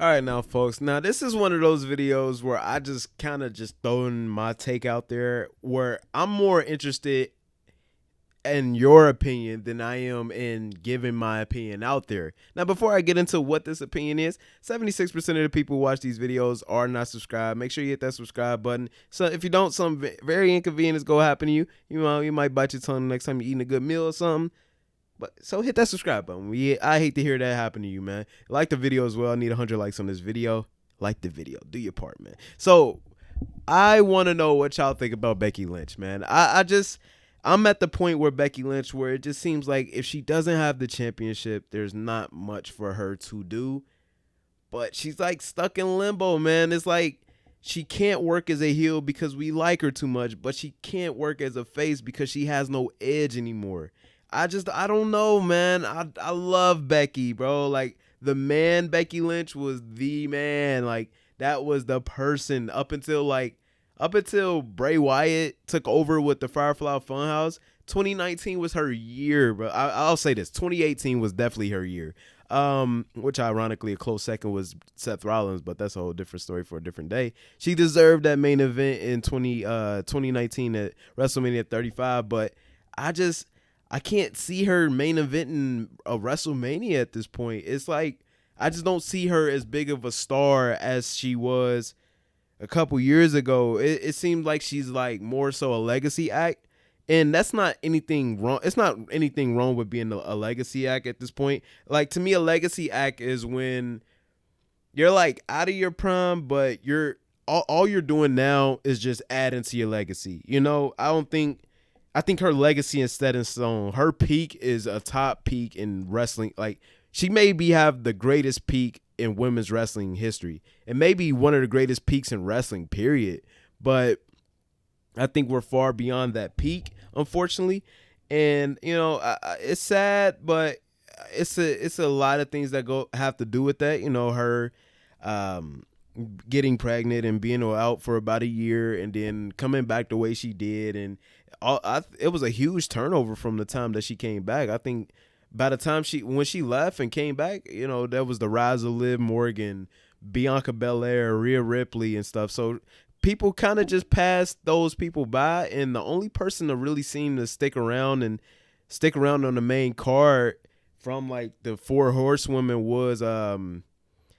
All right, now, folks. Now, this is one of those videos where I just kind of just throwing my take out there, where I'm more interested in your opinion than I am in giving my opinion out there. Now, before I get into what this opinion is, 76% of the people who watch these videos are not subscribed. Make sure you hit that subscribe button. So if you don't, something very inconvenient is going to happen to you. You know, you might bite your tongue next time you're eating a good meal or something. But so hit that subscribe button. I hate to hear that happen to you, man. Like the video as well. I need 100 likes on this video. Like the video. Do your part, man. So I want to know what y'all think about Becky Lynch, man. I'm at the point where Becky Lynch, where it just seems like if she doesn't have the championship, there's not much for her to do. But she's like stuck in limbo, man. It's like she can't work as a heel because we like her too much, but she can't work as a face because she has no edge anymore. I don't know, man. I love Becky, bro. Like the man Becky Lynch was the man. Like that was the person up until Bray Wyatt took over with the Firefly Funhouse. 2019 was her year, bro. I'll say this: 2018 was definitely her year. Which ironically a close second was Seth Rollins, but that's a whole different story for a different day. She deserved that main event in 2019 at WrestleMania 35, but I can't see her main eventing a WrestleMania at this point. It's like I just don't see her as big of a star as she was a couple years ago. It seems like she's like more so a legacy act. And that's not anything wrong. It's not anything wrong with being a legacy act at this point. Like to me, a legacy act is when you're like out of your prime, but you're all you're doing now is just adding to your legacy. You know, I think her legacy is set in stone. Her peak is a top peak in wrestling. Like she maybe have the greatest peak in women's wrestling history, and maybe one of the greatest peaks in wrestling, period. But I think we're far beyond that peak, unfortunately. And you know, it's sad, but it's a lot of things that have to do with that. You know, her um, getting pregnant and being out for about a year, and then coming back the way she did, and it was a huge turnover from the time that she came back. I think by the time when she left and came back, you know, there was the rise of Liv Morgan, Bianca Belair, Rhea Ripley, and stuff. So people kind of just passed those people by, and the only person that really seemed to stick around on the main card from like the four horsewomen was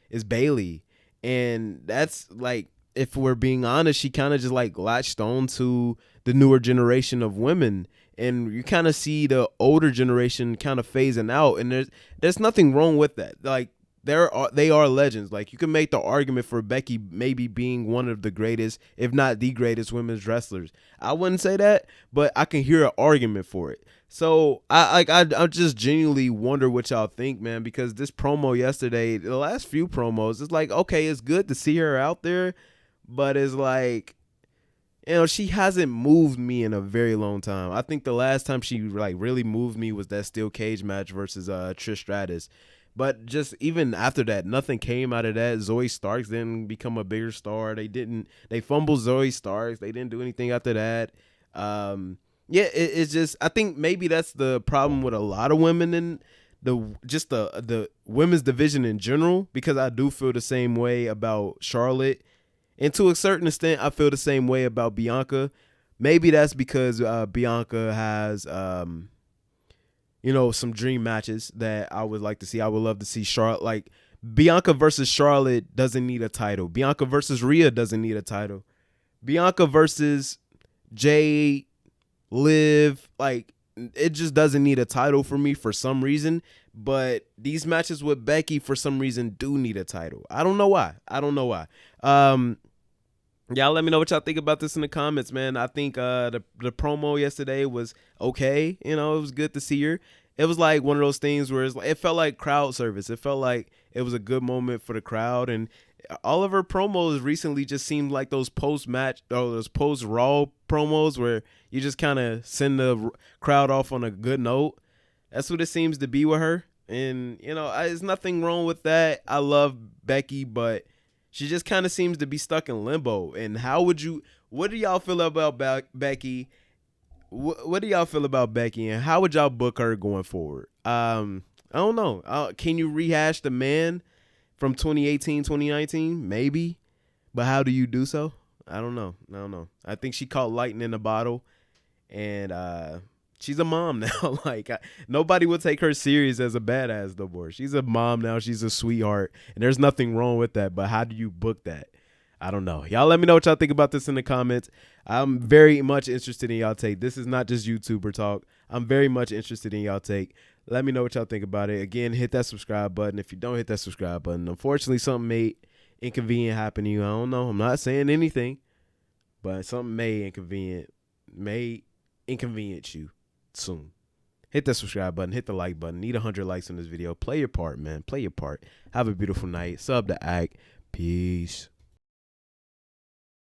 is Bailey. And that's like, if we're being honest, she kind of just like latched on to the newer generation of women, and you kind of see the older generation kind of phasing out, and there's nothing wrong with that. Like they are legends. Like you can make the argument for Becky maybe being one of the greatest, if not the greatest, women's wrestlers. I wouldn't say that, but I can hear an argument for it. So I just genuinely wonder what y'all think, man, because this promo yesterday, the last few promos, it's like, okay, it's good to see her out there, but it's like, you know, she hasn't moved me in a very long time. I think the last time she like really moved me was that steel cage match versus Trish Stratus. But just even after that, nothing came out of that. Zoe Starks didn't become a bigger star. They fumbled Zoe Starks. They didn't do anything after that. Yeah, it's just, I think maybe that's the problem with a lot of women in the women's division in general, because I do feel the same way about Charlotte. And to a certain extent, I feel the same way about Bianca. Maybe that's because Bianca has, you know, some dream matches that I would like to see. I would love to see Charlotte. Like Bianca versus Charlotte doesn't need a title. Bianca versus Rhea doesn't need a title. Bianca versus Jade, Liv, like it just doesn't need a title for me for some reason. But these matches with Becky for some reason do need a title. I don't know why. Y'all let me know what y'all think about this in the comments, man. I think the promo yesterday was okay. You know, it was good to see her. It was like one of those things where it felt like crowd service. It felt like it was a good moment for the crowd. And all of her promos recently just seemed like those post-match or those post-Raw promos where you just kind of send the crowd off on a good note. That's what it seems to be with her. And, you know, there's nothing wrong with that. I love Becky, but she just kind of seems to be stuck in limbo. And what do y'all feel about Becky? What do y'all feel about Becky, and how would y'all book her going forward? I don't know. Can you rehash the man from 2018, 2019? Maybe. But how do you do so? I don't know. I think she caught lightning in a bottle, and she's a mom now. Like nobody would take her serious as a badass no more. She's a mom now. She's a sweetheart, and there's nothing wrong with that. But how do you book that? I don't know. Y'all let me know what y'all think about this in the comments. I'm very much interested in y'all take. This is not just YouTuber talk. I'm very much interested in y'all take. Let me know what y'all think about it. Again, hit that subscribe button. If you don't hit that subscribe button, unfortunately, something may inconvenient happen to you. I don't know. I'm not saying anything, but something may inconvenience you soon. Hit that subscribe button. Hit the like button. Need 100 likes on this video. Play your part, man. Play your part. Have a beautiful night. Sub to Act. Peace.